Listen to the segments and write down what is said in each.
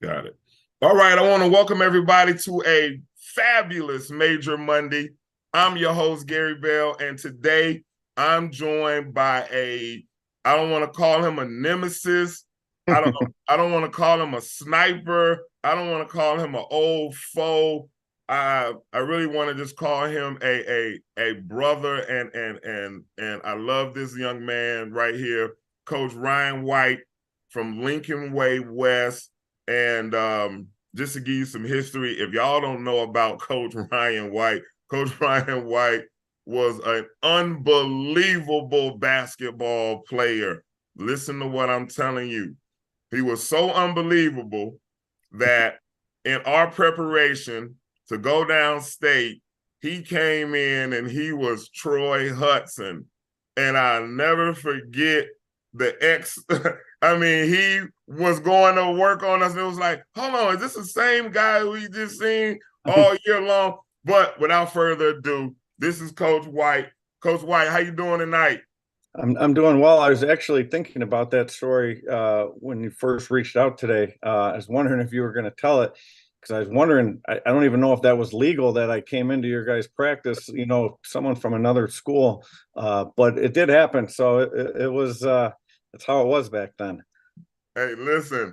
Got it. All right. I want to welcome everybody to a fabulous Major Monday. I'm your host, Gary Bell, and today I'm joined by I don't want to call him a nemesis. I don't want to call him a sniper. I don't want to call him an old foe. I really want to just call him a brother, and I love this young man right here, Coach Ryan White from Lincoln Way West. And just to give you some history, if y'all don't know about Coach Ryan White, Coach Ryan White was an unbelievable basketball player. Listen to what I'm telling you. He was so unbelievable that in our preparation to go downstate, he came in and he was Troy Hudson. And I'll never forget the ex. I mean, he was going to work on us. And it was like, hold on, is this the same guy we just seen all year long? But without further ado, this is Coach White. Coach White, how you doing tonight? I'm doing well. I was actually thinking about that story when you first reached out today. I was wondering if you were going to tell it because I was wondering. I don't even know if that was legal that I came into your guys' practice. Someone from another school, but it did happen. So it was. That's how it was back then. Hey, listen,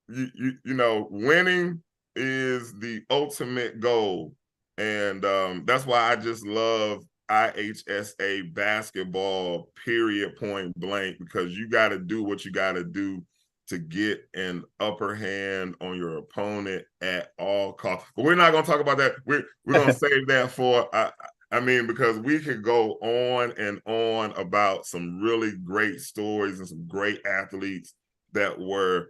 winning is the ultimate goal, and that's why I just love IHSA basketball. Period. Point blank, because you got to do what you got to do to get an upper hand on your opponent at all costs. But we're not going to talk about that. We're going to save that for. I mean, because we could go on and on about some really great stories and some great athletes that were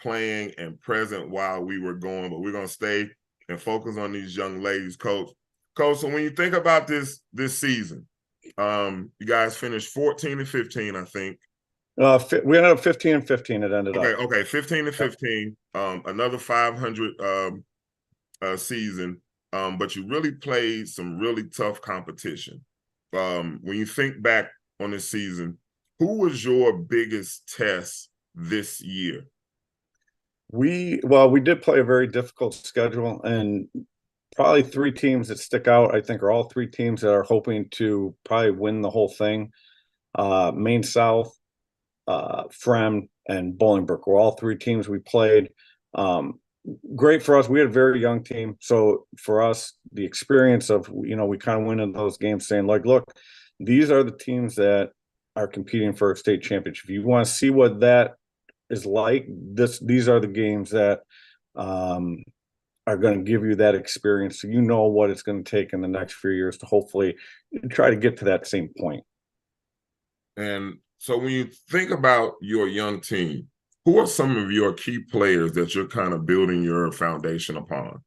playing and present while we were going, but we're going to stay and focus on these young ladies, Coach. Coach, so when you think about this season, you guys finished 14-15, I think. We ended up 15-15. It ended up. Okay, 15-15. Another 500 season, but you really played some really tough competition. When you think back on this season, who was your biggest test this year? We did play a very difficult schedule, and probably three teams that stick out, I think, are all three teams that are hoping to probably win the whole thing. Maine South, Frem, and Bolingbrook were all three teams we played. Great for us. We had a very young team. So for us, the experience of, we kind of went into those games saying, like, look, these are the teams that are competing for a state championship. If you want to see what that is like, these are the games that are going to give you that experience. So you know what it's going to take in the next few years to hopefully try to get to that same point. And so when you think about your young team, who are some of your key players that you're kind of building your foundation upon?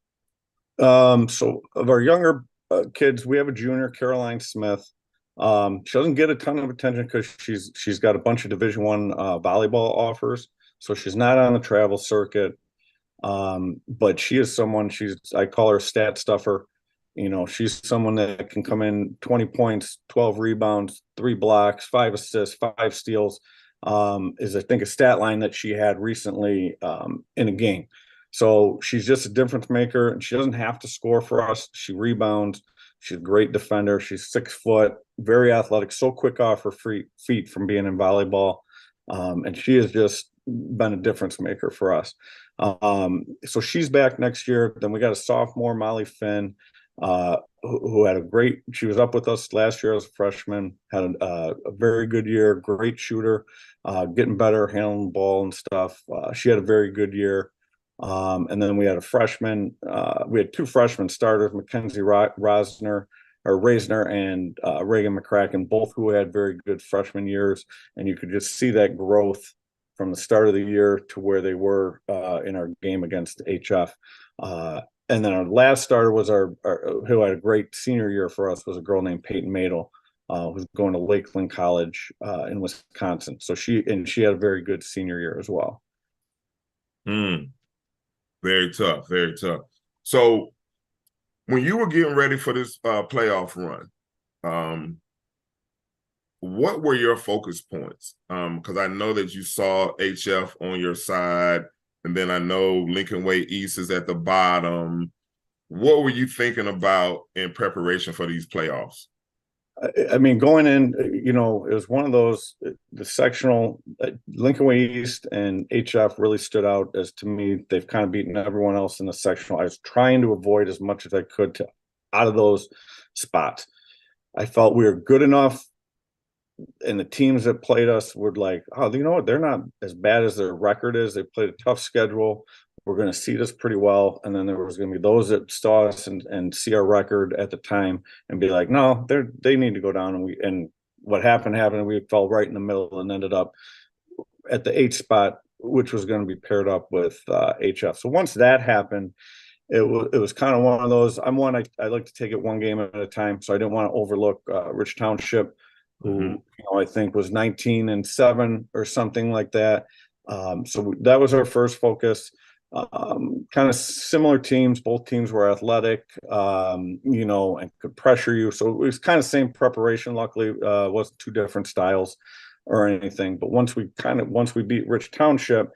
So of our younger kids, we have a junior, Caroline Smith. She doesn't get a ton of attention because she's got a bunch of Division I volleyball offers, so she's not on the travel circuit. But she is someone. I call her a stat stuffer. She's someone that can come in 20 points, 12 rebounds, 3 blocks, 5 assists, 5 steals. Is I think a stat line that she had recently in a game. So she's just a difference maker, and she doesn't have to score for us. She rebounds. She's a great defender. She's 6 foot, very athletic, so quick off her feet from being in volleyball. And she has just been a difference maker for us. So she's back next year. Then we got a sophomore, Molly Finn, who had she was up with us last year as a freshman, had a very good year, great shooter, getting better, handling the ball and stuff. She had a very good year. And then we had a freshman. We had 2 freshman starters, Mackenzie Rosner or Raisner and Reagan McCracken, both who had very good freshman years. And you could just see that growth from the start of the year to where they were in our game against HF. And then our last starter was who had a great senior year for us, was a girl named Peyton Madel, who's going to Lakeland College in Wisconsin. So she had a very good senior year as well. Very tough, very tough. So when you were getting ready for this playoff run, what were your focus points? Because I know that you saw HF on your side. and then I know Lincoln Way East is at the bottom. What were you thinking about in preparation for these playoffs? I mean, going in, it was one of those, the sectional, Lincoln Way East and HF really stood out as, to me, they've kind of beaten everyone else in the sectional. I was trying to avoid as much as I could to out of those spots. I felt we were good enough, and the teams that played us were like, oh, you know what? They're not as bad as their record is. They played a tough schedule. We're going to seed us pretty well. And then there was going to be those that saw us and see our record at the time and be like, no, they need to go down. And what happened, and we fell right in the middle and ended up at the 8th spot, which was going to be paired up with HF. So once that happened, it was kind of one of those. I like to take it one game at a time. So I didn't want to overlook Rich Township, who I think was 19-7 or something like that. So that was our first focus. Kind of similar teams. Both teams were athletic, and could pressure you. So it was kind of same preparation. Luckily, wasn't two different styles or anything. But once we beat Rich Township,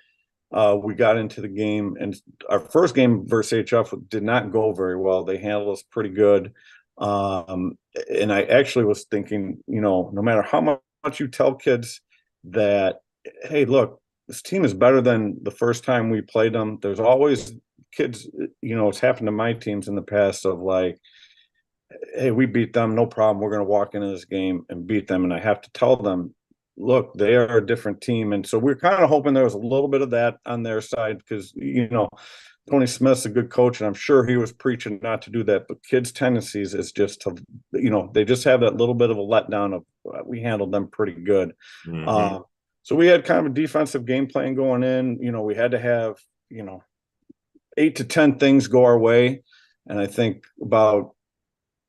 we got into the game, and our first game versus HF did not go very well. They handled us pretty good. And I actually was thinking, no matter how much you tell kids that, hey, look, this team is better than the first time we played them. There's always kids, it's happened to my teams in the past of like, hey, we beat them, no problem. We're going to walk into this game and beat them. And I have to tell them, look, they are a different team. And so we're kind of hoping there was a little bit of that on their side because, Tony Smith's a good coach, and I'm sure he was preaching not to do that. But kids' tendencies is just to, they just have that little bit of a letdown of we handled them pretty good. So we had kind of a defensive game plan going in. We had to have, 8 to 10 things go our way. And I think about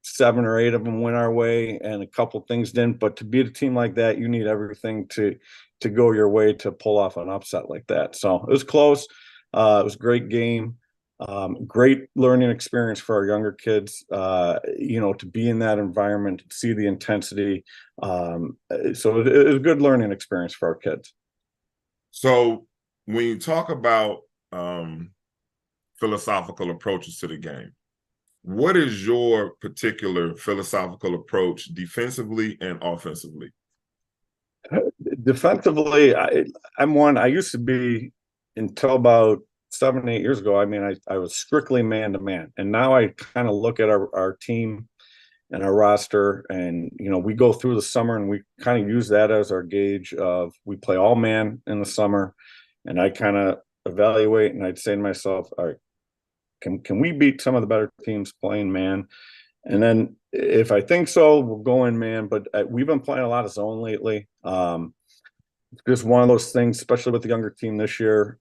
7 or 8 of them went our way and a couple things didn't. But to beat a team like that, you need everything to go your way to pull off an upset like that. So it was close. It was a great game. Great learning experience for our younger kids, to be in that environment, to see the intensity. So it was a good learning experience for our kids. So when you talk about philosophical approaches to the game, what is your particular philosophical approach defensively and offensively? Defensively, I used to be, until about 7, 8 years ago, I mean, I was strictly man to man. And now I kind of look at our team and our roster, and, we go through the summer and we kind of use that as our gauge of we play all man in the summer. And I kind of evaluate and I'd say to myself, all right, can we beat some of the better teams playing man? And then if I think so, we'll go in man. But we've been playing a lot of zone lately. Just one of those things, especially with the younger team this year.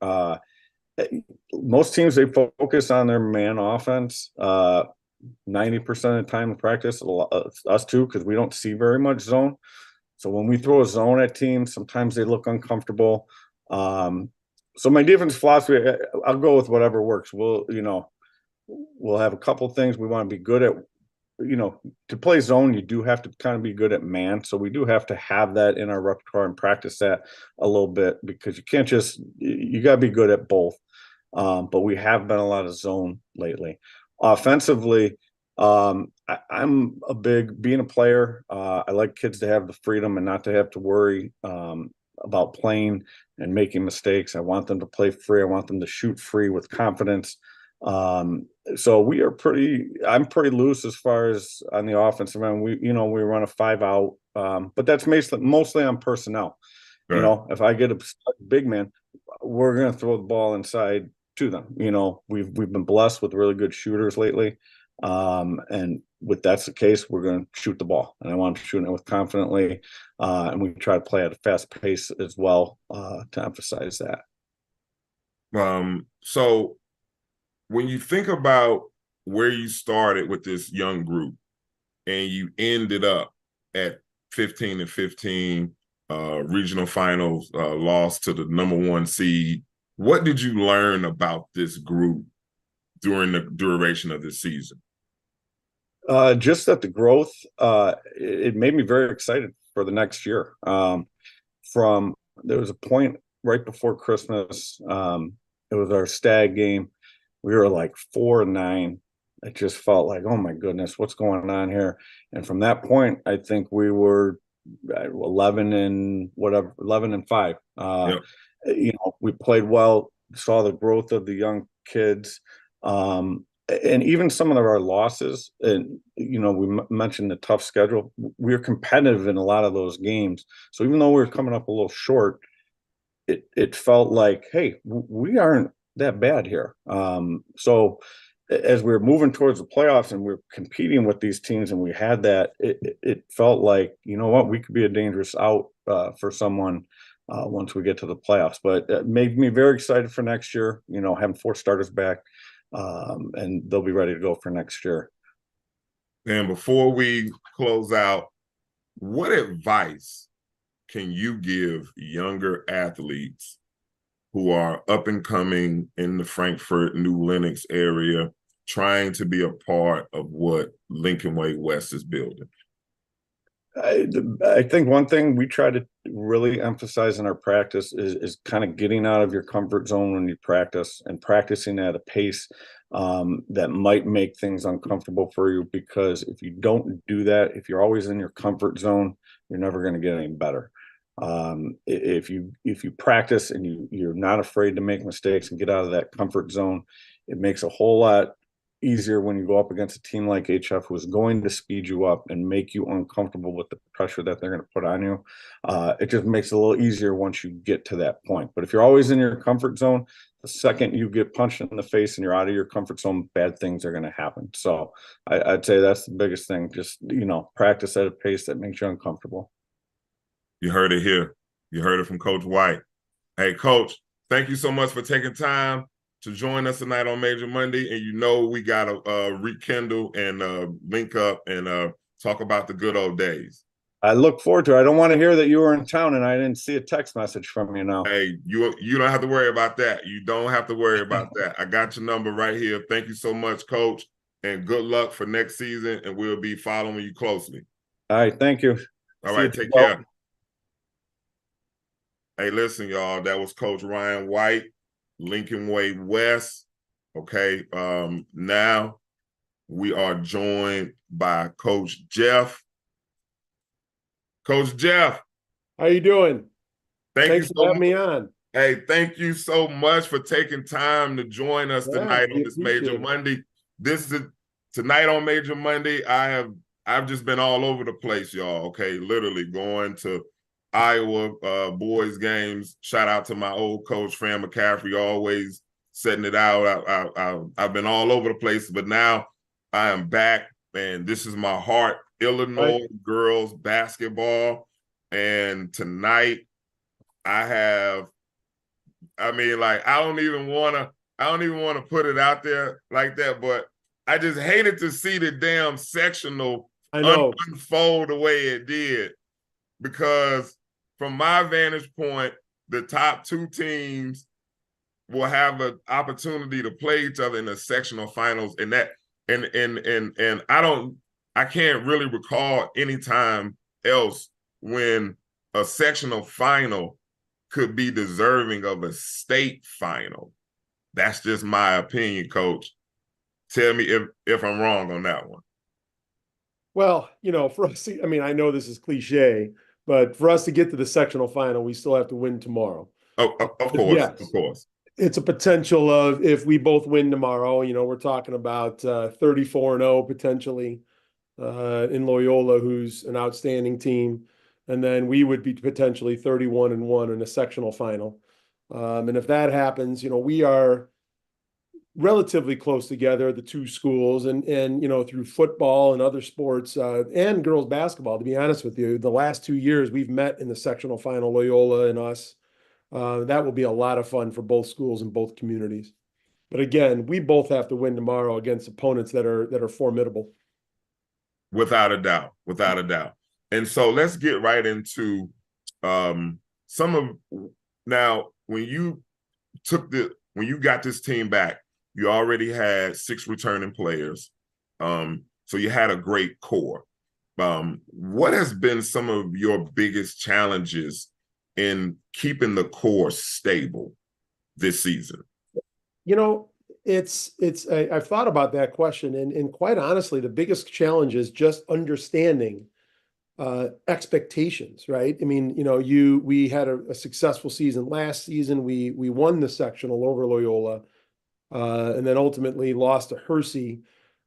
Most teams, they focus on their man offense 90% of the time in practice. Us too, because we don't see very much zone. So when we throw a zone at teams, sometimes they look uncomfortable. So my defense philosophy, I'll go with whatever works. We'll have a couple things we want to be good at. To play zone, you do have to kind of be good at man. So we do have to have that in our repertoire and practice that a little bit, because you can't you got to be good at both. But we have been a lot of zone lately. Offensively, I'm a big, being a player, I like kids to have the freedom and not to have to worry about playing and making mistakes. I want them to play free. I want them to shoot free with confidence. So I'm pretty loose as far as on the offensive end. We run a 5-out, but that's mostly on personnel. Right. If I get a big man, we're going to throw the ball inside to them. We've been blessed with really good shooters lately. And with that's the case, we're going to shoot the ball, and I want to shoot it with confidently. And we try to play at a fast pace as well, to emphasize that. So when you think about where you started with this young group and you ended up at 15-15 regional finals, loss to the #1 seed, what did you learn about this group during the duration of this season? Just that the growth, it made me very excited for the next year. There was a point right before Christmas, It was our stag game. We were like 4-9. It just felt like, oh my goodness, what's going on here? And from that point, I think we were 11 and whatever, 11-5. Yep. We played well, saw the growth of the young kids. And even some of our losses, and we mentioned the tough schedule. We were competitive in a lot of those games. So even though we were coming up a little short, it felt like, hey, we aren't that bad here. So as we were moving towards the playoffs and we are competing with these teams, and we had that, it felt like, you know what, we could be a dangerous out for someone once we get to the playoffs. But it made me very excited for next year. Having 4 starters back, and they'll be ready to go for next year. And before we close out, what advice can you give younger athletes who are up and coming in the Frankfort, New Lenox area, trying to be a part of what Lincoln Way West is building? I think one thing we try to really emphasize in our practice is kind of getting out of your comfort zone when you practice, and practicing at a pace that might make things uncomfortable for you. Because if you don't do that, if you're always in your comfort zone, you're never going to get any better. If you practice and you're not afraid to make mistakes and get out of that comfort zone, it makes a whole lot easier when you go up against a team like HF, who is going to speed you up and make you uncomfortable with the pressure that they're going to put on you. It just makes it a little easier once you get to that point. But if you're always in your comfort zone, the second you get punched in the face and you're out of your comfort zone, bad things are going to happen. So I'd say that's the biggest thing. Just, practice at a pace that makes you uncomfortable. You heard it here. You heard it from Coach White. Hey, Coach, thank you so much for taking time to join us tonight on Major Monday. And we got to rekindle and link up and talk about the good old days. I look forward to it. I don't want to hear that you were in town and I didn't see a text message from you now. Hey, you don't have to worry about that. You don't have to worry about that. I got your number right here. Thank you so much, Coach, and good luck for next season, and we'll be following you closely. All right, thank you. All right, take care. Hey, listen, y'all, that was Coach Ryan White, Lincoln Way West. Okay, now we are joined by Coach Jeff. Coach Jeff. How you doing? Thanks for having me on. Hey, thank you so much for taking time to join us tonight on this Major Monday. This is tonight on Major Monday. I've just been all over the place, y'all. Okay, literally going to Iowa boys games. Shout out to my old coach, Fran McCaffrey, always setting it out. I've been all over the place, but now I am back, and this is my heart. Illinois girls basketball, and tonight I don't even want to put it out there like that, but I just hated to see the damn sectional unfold the way it did, because from my vantage point, the top 2 teams will have an opportunity to play each other in the sectional finals, and I can't really recall any time else when a sectional final could be deserving of a state final. That's just my opinion, Coach. Tell me if I'm wrong on that one. Well, for us, I know this is cliche, but for us to get to the sectional final, we still have to win tomorrow. Oh, of course, yes. Of course. It's a potential of, if we both win tomorrow, we're talking about 34-0 potentially in Loyola, who's an outstanding team. And then we would be potentially 31-1 in a sectional final. And if that happens, we are relatively close together, the 2 schools, and through football and other sports and girls basketball, to be honest with you, the last 2 years we've met in the sectional final, Loyola and us. That will be a lot of fun for both schools and both communities. But again, we both have to win tomorrow against opponents that are formidable. Without a doubt, without a doubt. And so let's get right into now, when you got this team back, you already had 6 returning players. So you had a great core. What has been some of your biggest challenges in keeping the core stable this season? You know, I've thought about that question, and quite honestly, the biggest challenge is just understanding expectations, right? I mean, we had a successful season last season. We won the sectional over Loyola, and then ultimately lost to Hersey.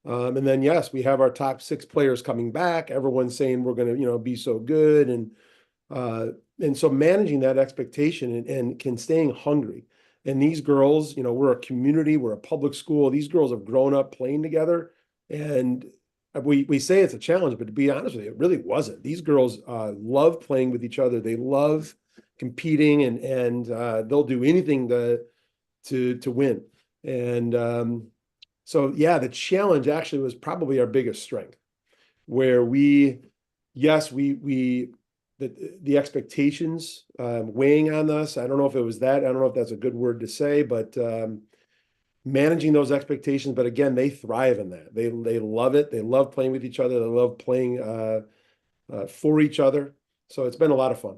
And then yes, we have our top six players coming back. Everyone's saying we're going to, be so good, and so managing that expectation and can staying hungry. And these girls, we're a community, we're a public school. These girls have grown up playing together, and we say it's a challenge, but to be honest with you, it really wasn't. These girls love playing with each other. They love competing, and they'll do anything to win. And so yeah, the challenge actually was probably our biggest strength, where yes, the expectations weighing on us. I don't know if it was that. I don't know if that's a good word to say, but managing those expectations. But again, they thrive in that. They love it. They love playing with each other. They love playing for each other. So it's been a lot of fun.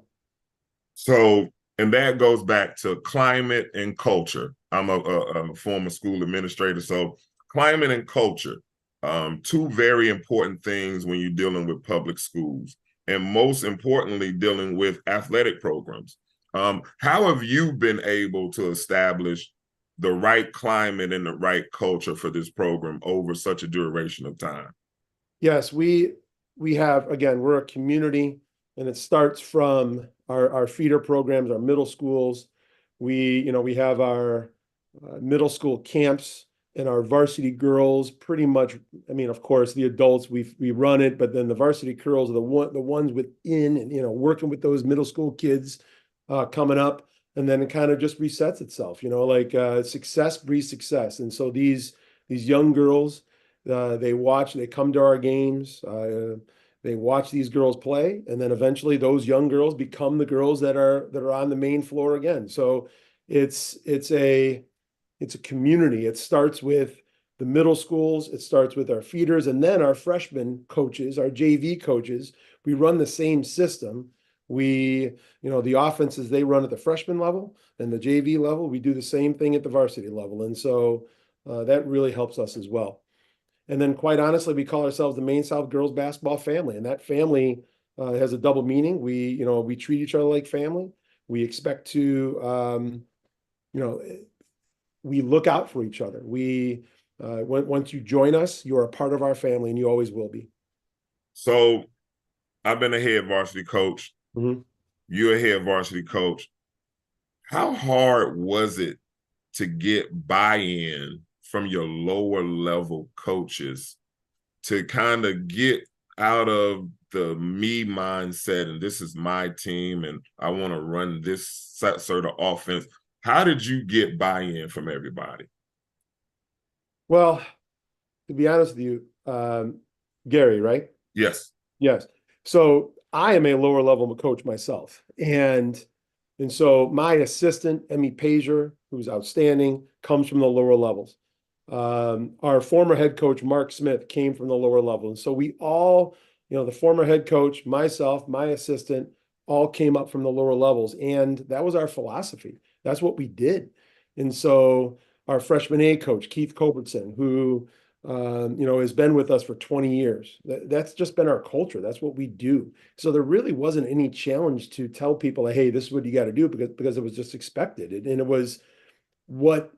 So, and that goes back to climate and culture. I'm a former school administrator, so climate and culture, two very important things when you're dealing with public schools, and most importantly, dealing with athletic programs. How have you been able to establish the right climate and the right culture for this program over such a duration of time? Yes, we have, again, we're a community, and it starts from our feeder programs, our middle schools. We have our middle school camps and our varsity girls pretty much. I mean, of course, the adults, we run it, but then the varsity girls are the ones within, and working with those middle school kids coming up, and then it kind of just resets itself. Success breeds success, and so these young girls, they come to our games. They watch these girls play, and then eventually those young girls become the girls that are on the main floor again. So it's a community. It starts with the middle schools, it starts with our feeders, and then our freshman coaches, our JV coaches. We run the same system. The offenses they run at the freshman level and the JV level, we do the same thing at the varsity level. And so that really helps us as well. And then quite honestly, we call ourselves the Maine South Girls Basketball Family. And that family has a double meaning. We treat each other like family. We expect to, we look out for each other. Once you join us, you're a part of our family, and you always will be. So I've been a head varsity coach. Mm-hmm. You're a head varsity coach. How hard was it to get buy-in from your lower level coaches to kind of get out of the me mindset and this is my team and I want to run this sort of offense? How did you get buy-in from everybody? Well, to be honest with you, Gary, right? Yes. Yes. So I am a lower level coach myself. And so my assistant, Emmy Pager, who's outstanding, comes from the lower levels. Our former head coach, Mark Smith, came from the lower level. And so we all, the former head coach, myself, my assistant, all came up from the lower levels. And that was our philosophy. That's what we did. And so our freshman A coach, Keith Culbertson, who, has been with us for 20 years. That's just been our culture. That's what we do. So there really wasn't any challenge to tell people, hey, this is what you got to do, because it was just expected. And it was what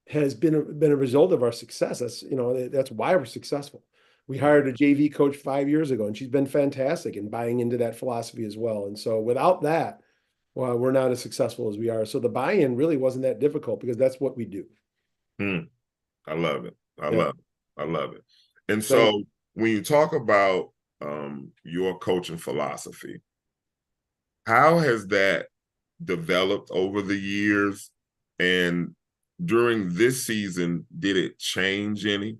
has been a result of our success. That's why we're successful. We hired a JV coach 5 years ago, and she's been fantastic in buying into that philosophy as well. And so without that, well, we're not as successful as we are. So the buy-in really wasn't that difficult, because that's what we do. I love it. I love it. And Thanks. so when you talk about your coaching philosophy, how has that developed over the years? And during this season, did it change any?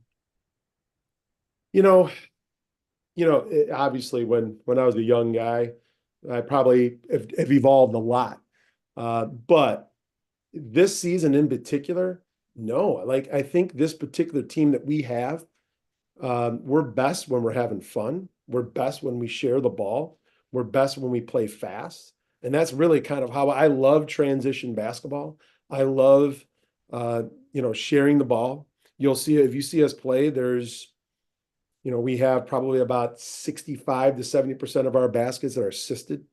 Obviously when I was a young guy, I probably have evolved a lot. But this season in particular, no. I think this particular team that we have, we're best when we're having fun. We're best when we share the ball. We're best when we play fast. And that's really kind of how I love transition basketball. I love sharing the ball. You'll see, if you see us play, we have probably about 65 to 70% of our baskets that are assisted.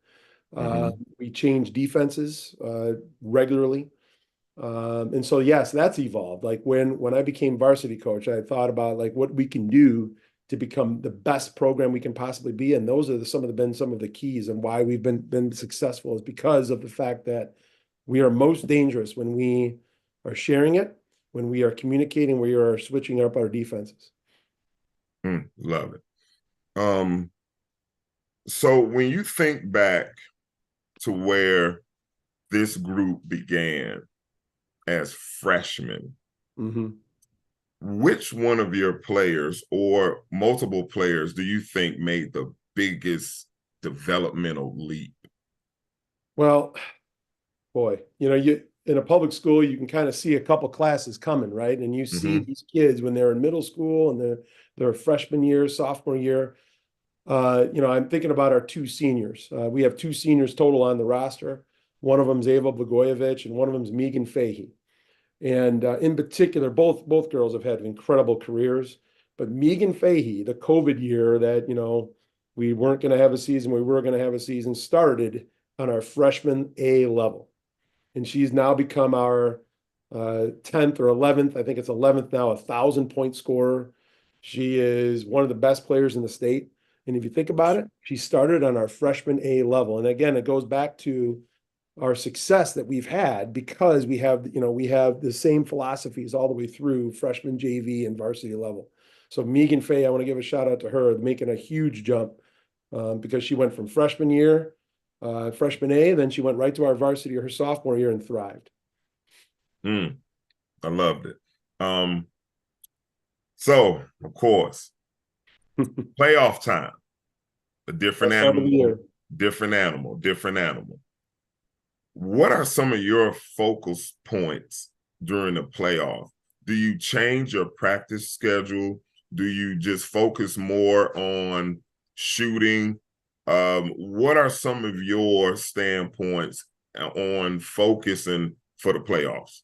We change defenses regularly. And so, yes, that's evolved. Like when I became varsity coach, I thought about like what we can do to become the best program we can possibly be. And those are some of the keys and why we've been successful is because of the fact that we are most dangerous when we are sharing it, when we are communicating, we are switching up our defenses. Love it. So when you think back to where this group began as freshmen, which one of your players or multiple players do you think made the biggest developmental leap? Well, boy, you in a public school, you can kind of see a couple classes coming, right? And you see these kids when they're in middle school and they're freshman year, sophomore year. I'm thinking about our two seniors. We have two seniors total on the roster. One of them is Ava Blagojevich, and one of them is Megan Fahey. And in particular, both girls have had incredible careers. But Megan Fahey, the COVID year that we weren't going to have a season, we were going to have a season, started on our freshman A level, and she's now become our 10th or 11th. I think it's 11th now, 1,000-point scorer. She is one of the best players in the state. And if you think about it, she started on our freshman A level. And again, it goes back to our success that we've had because we have the same philosophies all the way through freshman, JV, and varsity level. So Megan Fahey, I want to give a shout out to her, making a huge jump because she went from freshman year, freshman A, then she went right to our varsity her sophomore year and thrived. I loved it. So, of course, playoff time, a different animal, different animal. What are some of your focus points during the playoff? Do you change your practice schedule? Do you just focus more on shooting? What are some of your standpoints on focusing for the playoffs?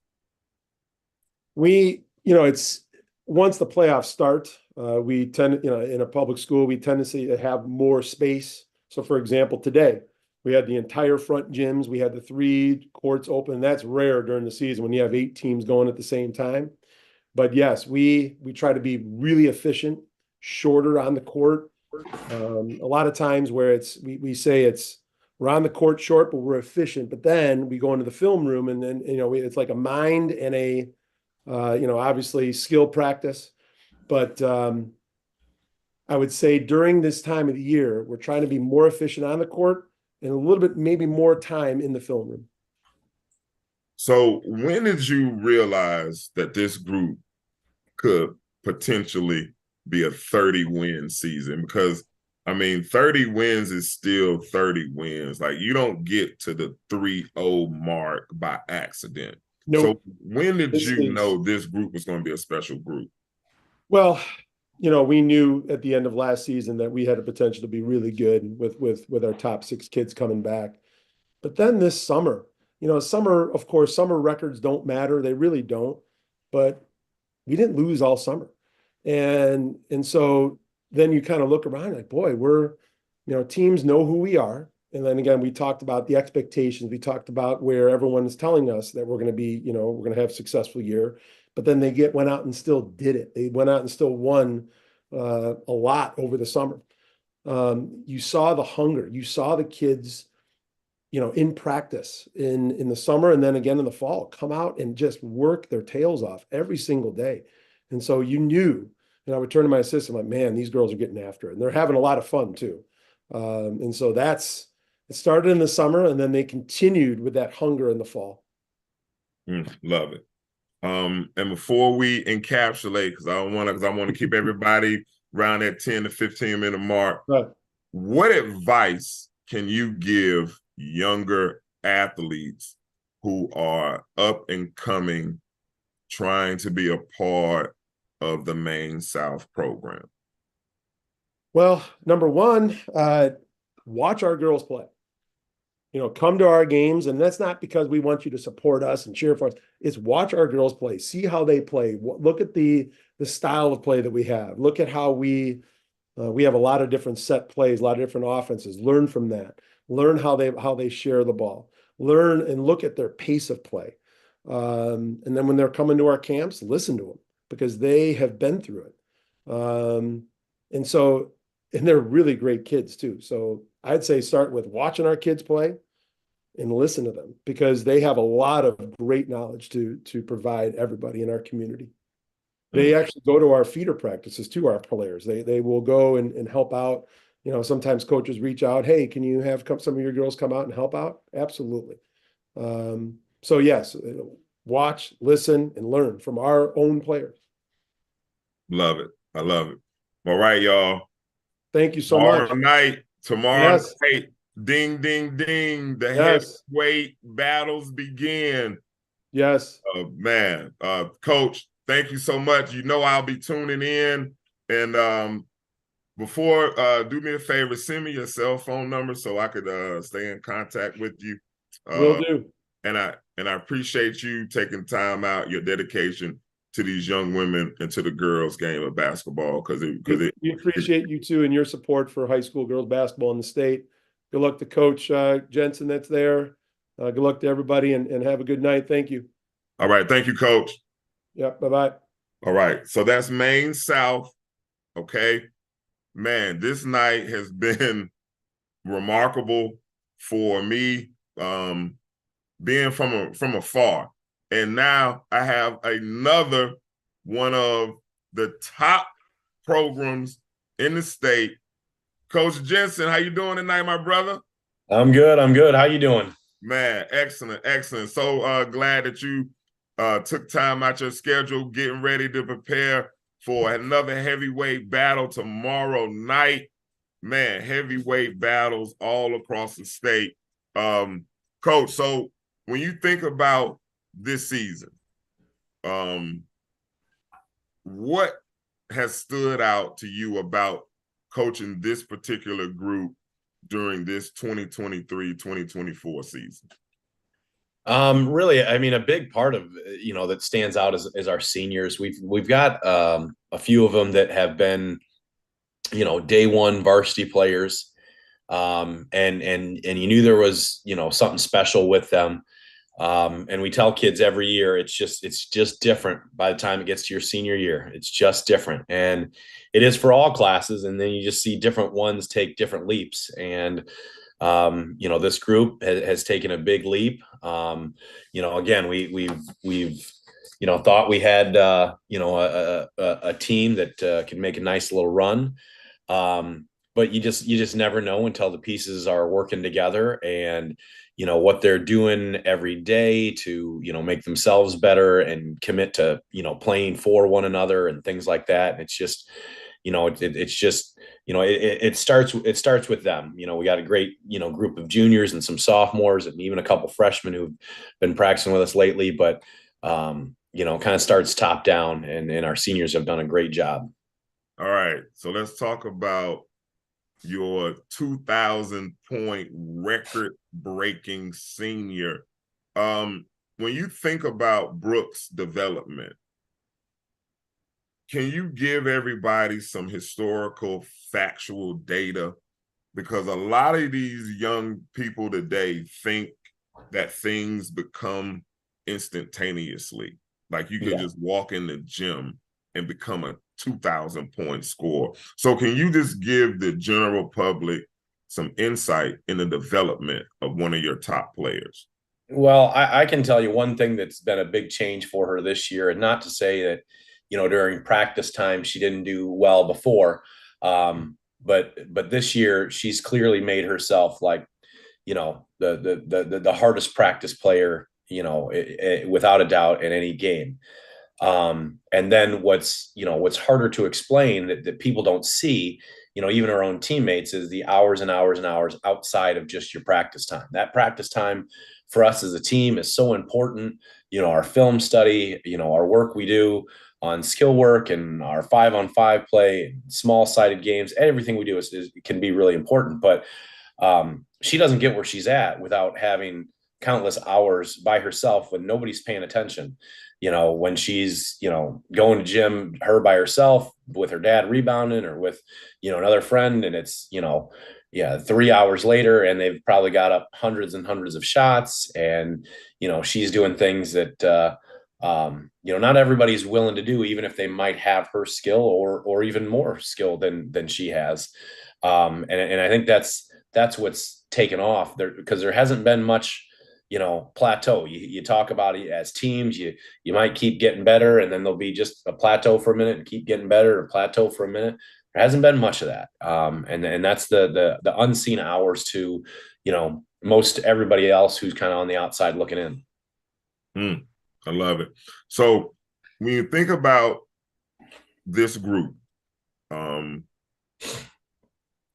It's once the playoffs start, we tend, in a public school, we tend to have more space. So, for example, today we had the entire front gyms. We had the 3 courts open. That's rare during the season when you have 8 teams going at the same time. But yes, we try to be really efficient, shorter on the court. A lot of times where we say we're on the court short, but we're efficient. But then we go into the film room and then, it's like a mind and a, obviously skill practice. But I would say during this time of the year, we're trying to be more efficient on the court and a little bit, maybe more time in the film room. So when did you realize that this group could potentially be a 30-win season? Because, 30 wins is still 30 wins. Like, you don't get to the 3-0 mark by accident. Nope. So when did you know this group was going to be a special group? Well, we knew at the end of last season that we had a potential to be really good with our top 6 kids coming back. But then this summer, of course, summer records don't matter. They really don't. But we didn't lose all summer. And so then you kind of look around like, boy, teams know who we are. And then again, we talked about the expectations. We talked about where everyone is telling us that we're going to be, we're going to have a successful year. But then they went out and still did it. They went out and still won a lot over the summer. You saw the hunger. You saw the kids, in practice in the summer and then again in the fall, come out and just work their tails off every single day. And so you knew, and I would turn to my assistant like, man, these girls are getting after it. And they're having a lot of fun too. And so it started in the summer and then they continued with that hunger in the fall. Love it. And before we encapsulate, because I want to keep everybody around that 10 to 15 minute mark, right. What advice can you give younger athletes who are up and coming, trying to be a part of the Maine South program? Well, number one, watch our girls play. come to our games. And that's not because we want you to support us and cheer for us. It's watch our girls play, see how they play. Look at the style of play that we have. Look at how we have a lot of different set plays, a lot of different offenses. Learn from that. Learn how they share the ball. Learn and look at their pace of play. And then when they're coming to our camps, listen to them because they have been through it. And they're really great kids too. So I'd say start with watching our kids play and listen to them because they have a lot of great knowledge to provide everybody in our community. They actually go to our feeder practices too, our players. They will go and help out. Sometimes coaches reach out, hey, can you have some of your girls come out and help out? Absolutely. So yes, watch, listen, and learn from our own players. Love it. I love it. All right, y'all. Thank you so much. Tomorrow night, ding, ding, ding. The heavyweight battles begin. Yes. Man, Coach, thank you so much. I'll be tuning in. And before, do me a favor, send me your cell phone number so I could stay in contact with you. Will do. And I appreciate you taking time out, your dedication to these young women and to the girls' game of basketball we appreciate you too and your support for high school girls basketball in the state. Good luck to Coach Jensen that's there. Good luck to everybody and have a good night. Thank you. All right. Thank you, Coach. Yeah. Bye-bye. All right. So that's Maine South. Okay. Man, this night has been remarkable for me, being from afar. And now I have another one of the top programs in the state. Coach Jensen, how you doing tonight, my brother? I'm good. How you doing? Man, excellent. So glad that you took time out your schedule, getting ready to prepare for another heavyweight battle tomorrow night. Man, heavyweight battles all across the state. Coach, so when you think about this season, what has stood out to you about coaching this particular group during this 2023-2024 season? Really, I mean, a big part of that stands out is our seniors. We've got a few of them that have been day one varsity players, and you knew there was something special with them. And we tell kids every year, it's just different by the time it gets to your senior year. It's just different. And it is for all classes. And then you just see different ones take different leaps. And, this group has taken a big leap. Again, we've thought we had, a team that can make a nice little run. But you just never know until the pieces are working together and, what they're doing every day to, make themselves better and commit to, playing for one another and things like that. And it's just, it starts with them. We got a great, group of juniors and some sophomores and even a couple freshmen who've been practicing with us lately, but, kind of starts top down and our seniors have done a great job. All right. So let's talk about your 2,000-point record-breaking senior. When you think about Brooke's development, can you give everybody some historical, factual data? Because a lot of these young people today think that things become instantaneously. Like you can just walk in the gym and become a 2,000-point score. So can you just give the general public some insight in the development of one of your top players? Well, I can tell you one thing that's been a big change for her this year, and not to say that, during practice time, she didn't do well before. But this year she's clearly made herself like, the hardest practice player, without a doubt in any game. And then what's harder to explain that people don't see, even our own teammates, is the hours and hours and hours outside of just your practice time. That practice time for us as a team is so important. Our film study, our work we do on skill work and our 5-on-5 play, small sided games, everything we do can be really important. But she doesn't get where she's at without having countless hours by herself when nobody's paying attention. When she's, going to gym, her by herself with her dad rebounding or with, another friend. And it's, yeah, 3 hours later, and they've probably got up hundreds and hundreds of shots. And, she's doing things that, not everybody's willing to do, even if they might have her skill or even more skill than she has. And I think that's what's taken off there, because there hasn't been much, plateau. You talk about it as teams, you might keep getting better, and then there'll be just a plateau for a minute and keep getting better, or plateau for a minute. There hasn't been much of that. And that's the unseen hours to, most everybody else who's kind of on the outside looking in. I love it. So when you think about this group,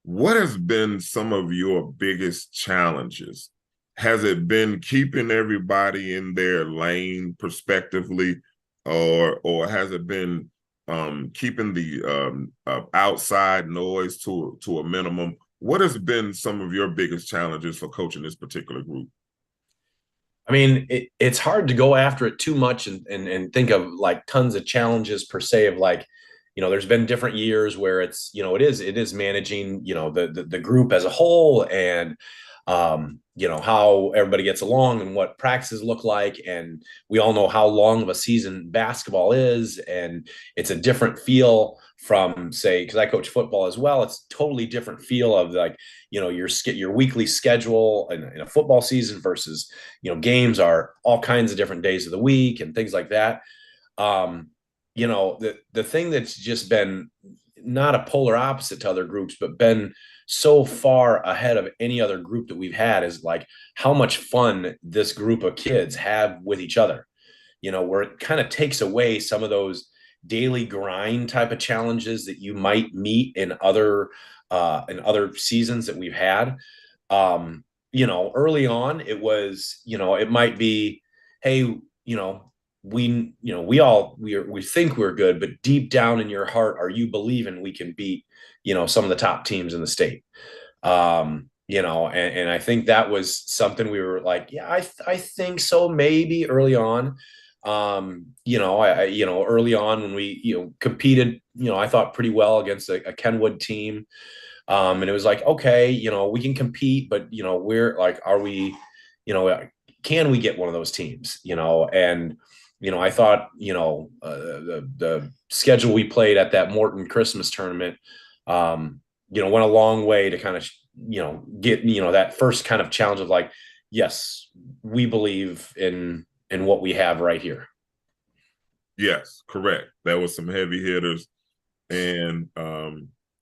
what has been some of your biggest challenges? Has it been keeping everybody in their lane prospectively, or has it been keeping the outside noise to a minimum? What has been some of your biggest challenges for coaching this particular group? I mean, it's hard to go after it too much and think of like tons of challenges per se of like, there's been different years where it's, it is managing, the group as a whole, and, how everybody gets along and what practices look like. And we all know how long of a season basketball is. And it's a different feel from, say, because I coach football as well. It's totally different feel of like, your weekly schedule in a football season versus, games are all kinds of different days of the week and things like that. The thing that's just been not a polar opposite to other groups, but been so far ahead of any other group that we've had is like how much fun this group of kids have with each other, where it kind of takes away some of those daily grind type of challenges that you might meet in other seasons that we've had. Early on it was, it might be, hey, we think we're good, but deep down in your heart, are you believing we can beat, some of the top teams in the state? And I think that was something we were like, yeah, I think so, maybe early on. Early on when we, competed, I thought pretty well against a Kenwood team. And it was like, okay, we can compete, but, we're like, are we, can we get one of those teams, and, I thought, the schedule we played at that Morton Christmas tournament, went a long way to kind of, get, that first kind of challenge of like, yes, we believe in what we have right here. Yes, correct. There was some heavy hitters, and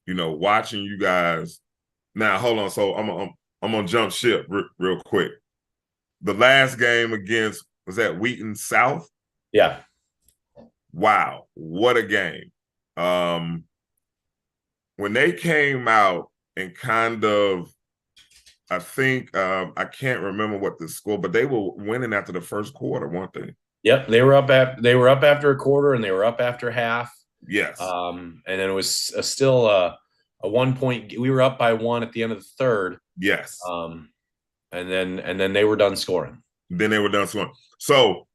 watching you guys. Now, hold on. So I'm gonna jump ship real quick. The last game against, was that Wheaton South? Yeah. Wow, what a game. When they came out and kind of, I think, I can't remember what the score, but they were winning after the first quarter, weren't they? Yep, they were up after a quarter, and they were up after half. Yes. And then it was still a 1 point. We were up by 1 at the end of the third. Yes. And then they were done scoring. Then they were done scoring. So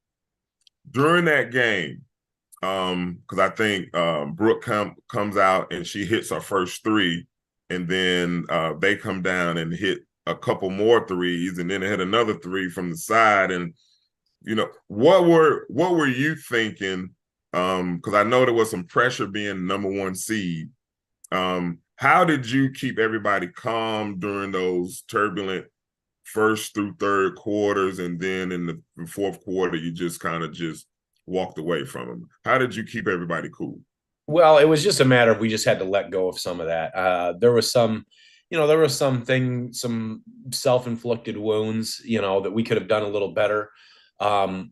during that game, because I think Brooke comes out and she hits her first three, and then they come down and hit a couple more threes, and then they hit another three from the side. And what were you thinking? Because I know there was some pressure being number 1 seed. How did you keep everybody calm during those turbulent first through third quarters, and then in the fourth quarter you just kind of just walked away from them? How did you keep everybody cool? Well, it was just a matter of we just had to let go of some of that. There was some self-inflicted wounds, that we could have done a little better.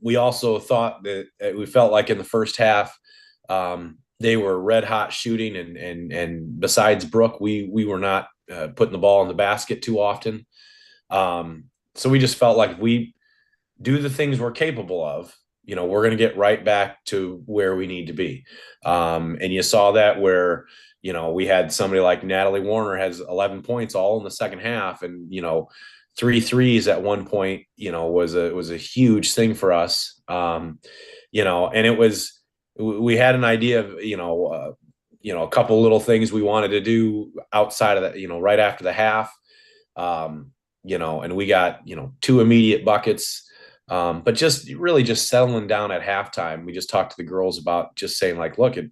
We also thought that we felt like in the first half, they were red hot shooting, and besides Brooke, we were not putting the ball in the basket too often. So we just felt like if we do the things we're capable of, we're going to get right back to where we need to be. And you saw that where, we had somebody like Natalie Warner has 11 points all in the second half, and 3 threes at one point, was a huge thing for us. And we had an idea of, a couple little things we wanted to do outside of that, right after the half. And we got, 2 immediate buckets. But just really just settling down at halftime. We just talked to the girls about just saying, like, look, it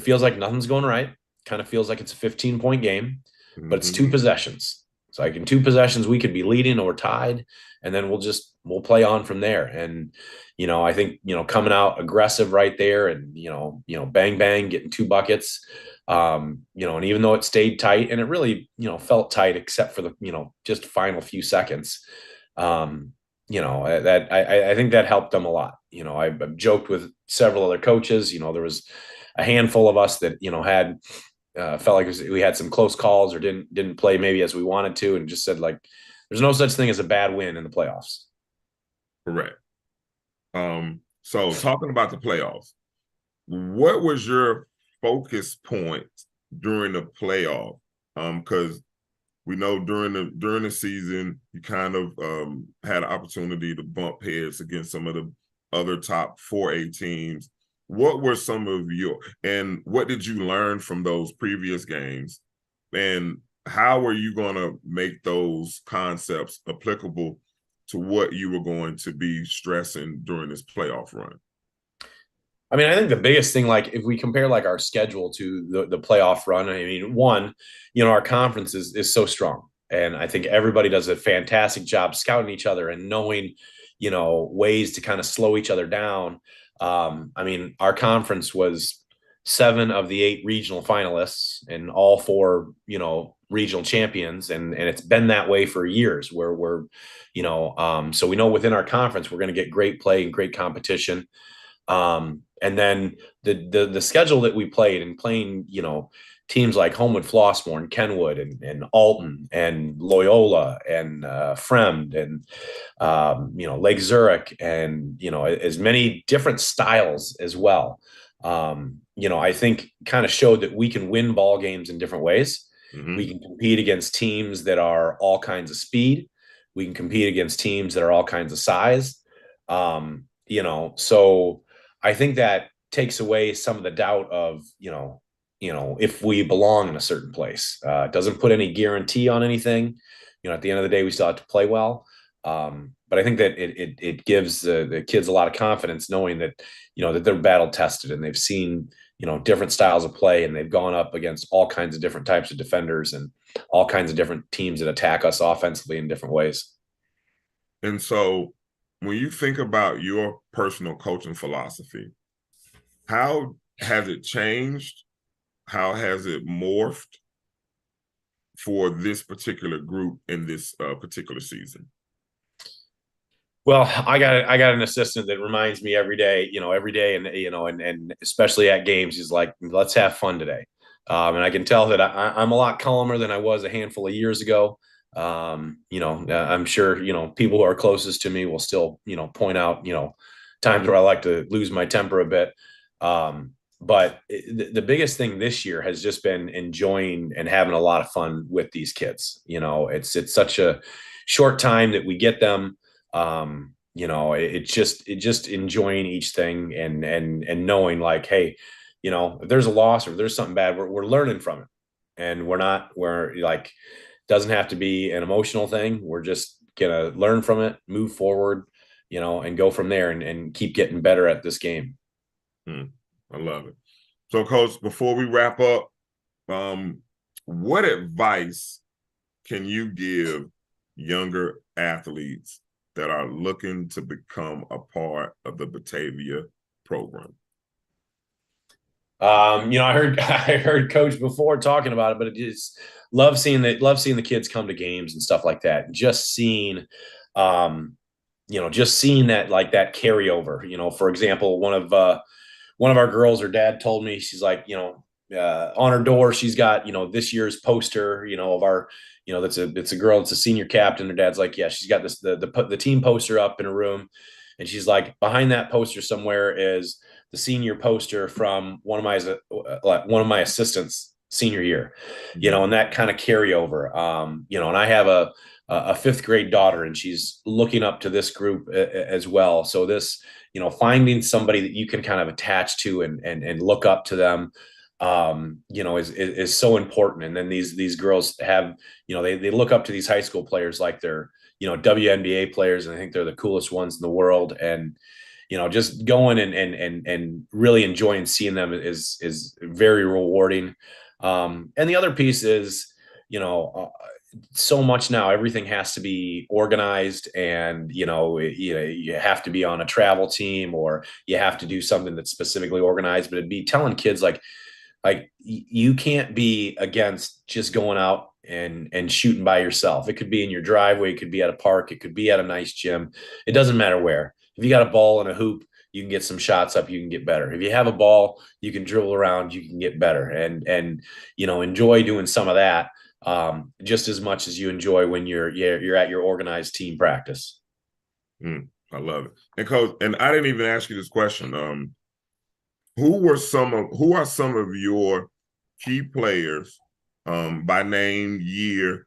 feels like nothing's going right. Kind of feels like it's a 15-point game, but it's 2 possessions. So like in 2 possessions, we could be leading or tied, and then we'll play on from there. And, I think, coming out aggressive right there and, bang, bang, getting 2 buckets, and even though it stayed tight and it really, felt tight except for the, just final few seconds, that I think that helped them a lot. I've joked with several other coaches, there was a handful of us that, had felt like we had some close calls or didn't play maybe as we wanted to, and just said, like, there's no such thing as a bad win in the playoffs. Correct. So talking about the playoffs, what was your focus point during the playoff? Because we know during the season you kind of had an opportunity to bump heads against some of the other top 4A teams. What were some of and what did you learn from those previous games? And how were you going to make those concepts applicable to what you were going to be stressing during this playoff run? I mean, I think the biggest thing, like if we compare like our schedule to the playoff run, I mean, one, our conference is so strong. And I think everybody does a fantastic job scouting each other and knowing, ways to kind of slow each other down. I mean, our conference was 7 of the 8 regional finalists and all 4, regional champions. And it's been that way for years where we're, so we know within our conference, we're going to get great play and great competition. And then the schedule that we played and playing, teams like Homewood Flossmoor and Kenwood and Alton and Loyola and Fremd and Lake Zurich and as many different styles as well. I think kind of showed that we can win ball games in different ways. Mm-hmm. We can compete against teams that are all kinds of speed. We can compete against teams that are all kinds of size. So I think that takes away some of the doubt of, if we belong in a certain place. It doesn't put any guarantee on anything. At the end of the day, we still have to play well. But I think that it gives the kids a lot of confidence knowing that, that they're battle tested and they've seen, different styles of play, and they've gone up against all kinds of different types of defenders and all kinds of different teams that attack us offensively in different ways. And so when you think about your personal coaching philosophy, how has it changed? How has it morphed for this particular group in this particular season? Well, I got an assistant that reminds me every day, and especially at games, he's like, let's have fun today. And I can tell that I'm a lot calmer than I was a handful of years ago. I'm sure, people who are closest to me will still, point out, times where I like to lose my temper a bit. But the biggest thing this year has just been enjoying and having a lot of fun with these kids. It's such a short time that we get them. It's just enjoying each thing and knowing, like, hey, if there's a loss or if there's something bad, we're learning from it, and we're like, doesn't have to be an emotional thing. We're just gonna learn from it, move forward, and go from there and keep getting better at this game. I love it. So, Coach, before we wrap up, what advice can you give younger athletes that are looking to become a part of the Batavia program? I heard Coach before talking about it, but it just love seeing the kids come to games and stuff like that. Just seeing, that, like, that carryover. For example, one of our girls, her dad told me, she's like, on her door, she's got, this year's poster, of our, it's a girl, it's a senior captain. Her dad's like, yeah, she's got this, the team poster up in her room. And she's like, behind that poster somewhere is the senior poster from one of my assistants' senior year, and that kind of carryover. And I have a fifth grade daughter, and she's looking up to this group as well. So this, finding somebody that you can kind of attach to and look up to them, is so important. And then these girls have, they look up to these high school players like they're, WNBA players, and I think they're the coolest ones in the world. And just going and really enjoying seeing them is very rewarding. And the other piece is, so much now, everything has to be organized, and you have to be on a travel team, or you have to do something that's specifically organized. But it'd be telling kids like you can't be against just going out and shooting by yourself. It could be in your driveway, it could be at a park, it could be at a nice gym. It doesn't matter where. If you got a ball and a hoop, you can get some shots up, you can get better. If you have a ball, you can dribble around, you can get better, and enjoy doing some of that just as much as you enjoy when you're at your organized team practice. I love it. And Coach, and I didn't even ask you this question. Who are some of your key players by name, year,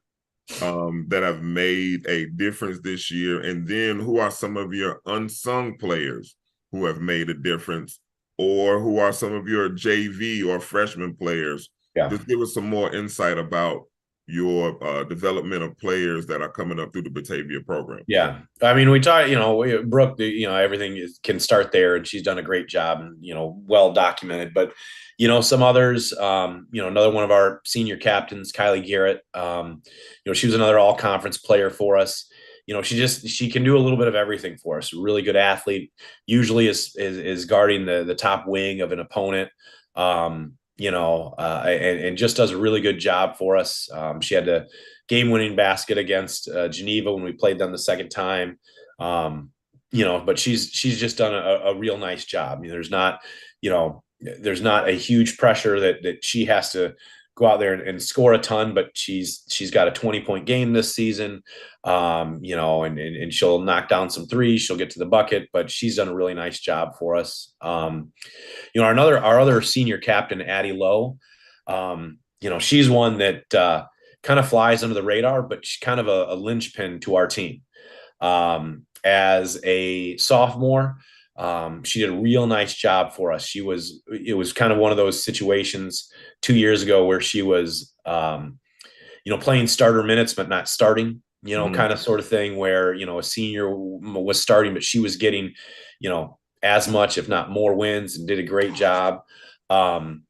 that have made a difference this year? And then who are some of your unsung players who have made a difference, or who are some of your JV or freshman players? Yeah. Just give us some more insight about your development of players that are coming up through the Batavia program. Yeah. I mean, we talk, Brooke, everything can start there, and she's done a great job, and, well documented. But, some others, another one of our senior captains, Kylie Garrett, she was another all conference player for us. She can do a little bit of everything for us. Really good athlete, usually is guarding the top wing of an opponent. And just does a really good job for us. She had a game-winning basket against Geneva when we played them the second time. But she's just done a real nice job. I mean, there's not a huge pressure that she has to go out there and score a ton, but she's got a 20-point game this season. And she'll knock down some threes, she'll get to the bucket, but she's done a really nice job for us. Our other senior captain, Addie Lowe, she's one that kind of flies under the radar, but she's kind of a linchpin to our team. As a sophomore, she did a real nice job for us. It was kind of one of those situations 2 years ago where she was, playing starter minutes, but not starting, kind of sort of thing where, a senior was starting, but she was getting, as much, if not more wins, and did a great job. And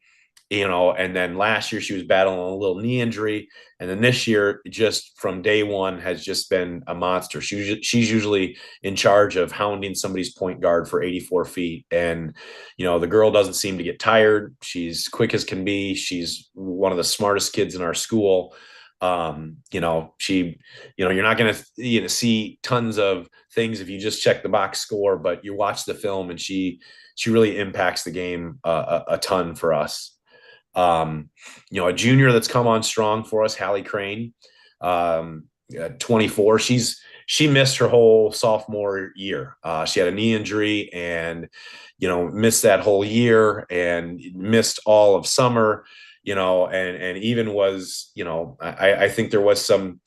then last year she was battling a little knee injury. And then this year, just from day one, has just been a monster. She's usually in charge of hounding somebody's point guard for 84 feet. And, the girl doesn't seem to get tired. She's quick as can be. She's one of the smartest kids in our school. You're not going to see tons of things if you just check the box score, but you watch the film, and she really impacts the game a ton for us. A junior that's come on strong for us, Hallie Crane, 24. She missed her whole sophomore year. She had a knee injury and, missed that whole year, and missed all of summer, and even was, I think there was some,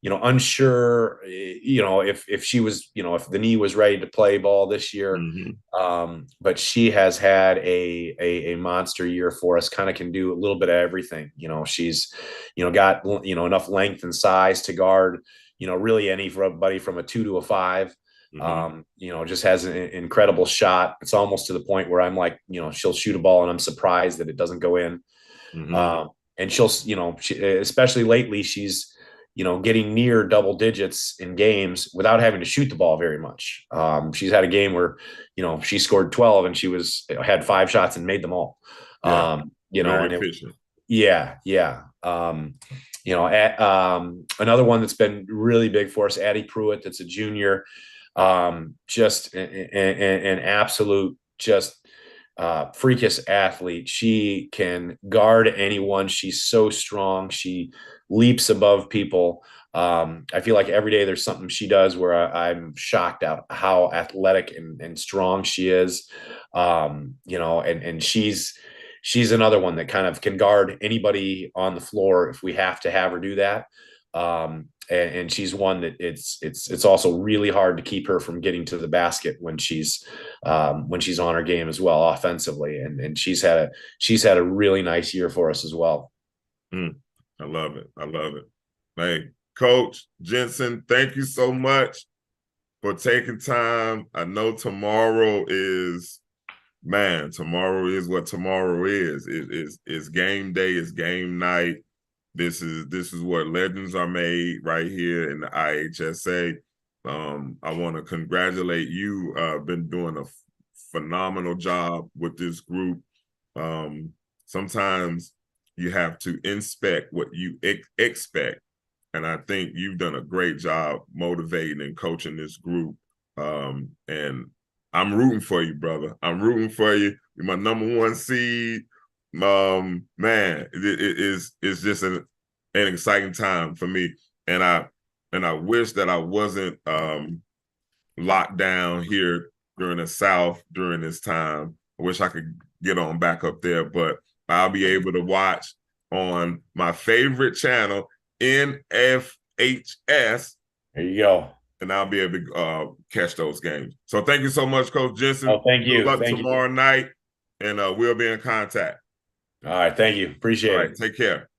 unsure, if she was, if the knee was ready to play ball this year. Mm-hmm. But she has had a monster year for us, kind of can do a little bit of everything. She's, got, enough length and size to guard, really anybody from a 2 to a 5. Mm-hmm. Just has an incredible shot. It's almost to the point where I'm like, she'll shoot a ball and I'm surprised that it doesn't go in. Mm-hmm. And she'll, especially lately, she's, getting near double digits in games without having to shoot the ball very much. She's had a game where, she scored 12 and she had 5 shots and made them all. Yeah. Another one that's been really big for us, Addie Pruitt, that's a junior, just an absolute, just freakish athlete. She can guard anyone. She's so strong. She leaps above people. I feel like every day there's something she does where I'm shocked at how athletic and strong she is. And she's, she's another one that kind of can guard anybody on the floor if we have to have her do that. And she's one that it's also really hard to keep her from getting to the basket when she's on her game as well offensively. And she's had a really nice year for us as well. I love it. I love it. Hey, Coach Jensen, thank you so much for taking time. I know tomorrow is what tomorrow is. It's game day, it's game night. This is where legends are made right here in the IHSA. I want to congratulate you. Been doing a phenomenal job with this group. Sometimes you have to inspect what you expect. And I think you've done a great job motivating and coaching this group. And I'm rooting for you, brother. I'm rooting for you. You're my #1 seed. Man, it's just an exciting time for me. And I wish that I wasn't locked down here during the South during this time. I wish I could get on back up there, but I'll be able to watch on my favorite channel, NFHS. There you go. And I'll be able to catch those games. So thank you so much, Coach Jensen. Oh, thank you. Good luck thank tomorrow you. night, and we'll be in contact. All right, thank you. Appreciate All right, it. take care.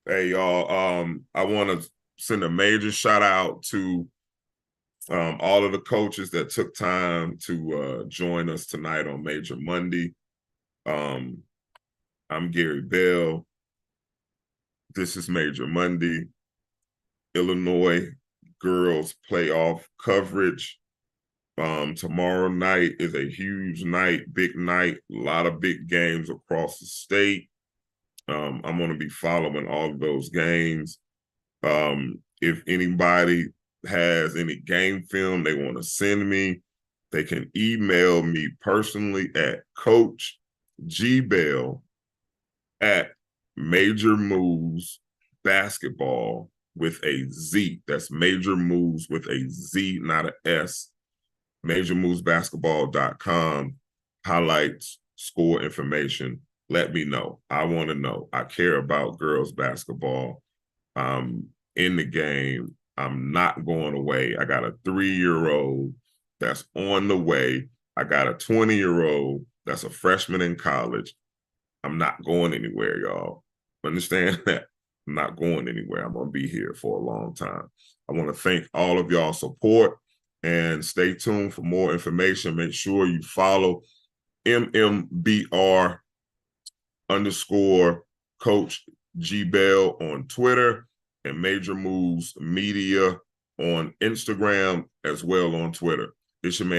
Hey, y'all. I want to send a major shout out to all of the coaches that took time to join us tonight on Major Monday. I'm Gary Bell. This is Major Monday. Illinois girls playoff coverage. Tomorrow night is a huge night, big night, a lot of big games across the state. I'm going to be following all of those games. If anybody has any game film they want to send me, they can email me personally at Coach G Bell at Major Moves Basketball with a Z. That's Major Moves with a Z, not an S. MajorMovesBasketball.com. Highlights, score information. Let me know. I want to know. I care about girls basketball. I'm in the game. I'm not going away. I got a 3-year-old that's on the way. I got a 20-year-old that's a freshman in college. I'm not going anywhere, y'all. Understand that? I'm not going anywhere. I'm going to be here for a long time. I want to thank all of y'all's support and stay tuned for more information. Make sure you follow MMBR _ Coach G Bell on Twitter and Major Moves Media on Instagram as well on Twitter. It's your man.